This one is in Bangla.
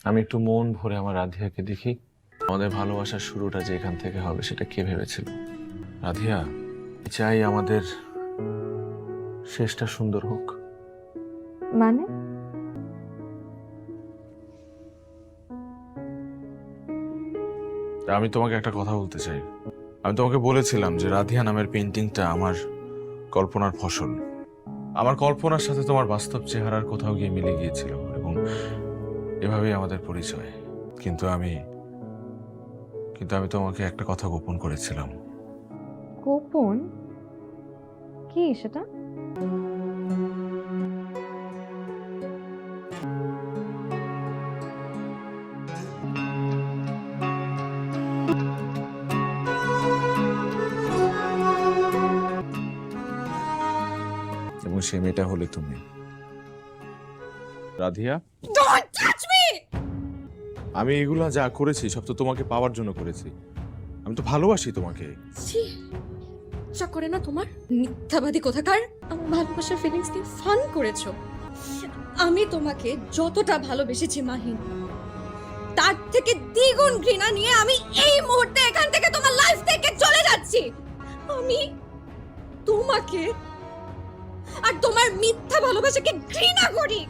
আমি একটু মন ভরে আমার রাধিয়াকে দেখি। আমাদের ভালোবাসার শুরুটা যে এখান থেকে হবে সেটা কে ভেবেছিল? রাধিয়া, চাই আমাদের শেষটা সুন্দর হোক। মানে? আমি তোমাকে একটা কথা বলতে চাই। আমি তোমাকে বলেছিলাম যে রাধিয়া নামের পেন্টিংটা আমার কল্পনার ফসল। আমার কল্পনার সাথে তোমার বাস্তব চেহারার কোথাও গিয়ে মিলে গিয়েছিল এবং এভাবেই আমাদের পরিচয়। কিন্তু আমি তোমাকে একটা কথা গোপন করেছিলাম। গোপন? কি সেটা? এবং সে মেয়েটা হলে তুমি, রাধিয়া। Don't touch me! আমি এগুলা যা করেছি সব তো তোমাকে পাওয়ার জন্য করেছি। আমি তো ভালোবাসি তোমাকে। ছি, ইচ্ছা করে না তোমার? মিথ্যাবাদী কোথাকার! আমার ভালোবাসার ফিলিংস নিয়ে ফান করেছো। আমি তোমাকে যতটা ভালোবেসেছি মাহিন, তার থেকে দ্বিগুণ ঘৃণা নিয়ে আমি এই মুহূর্তে এখান থেকে তোমার লাইফ থেকে চলে যাচ্ছি। আমি তোমাকে আর তোমার মিথ্যা ভালোবাসাকে ঘৃণা করি।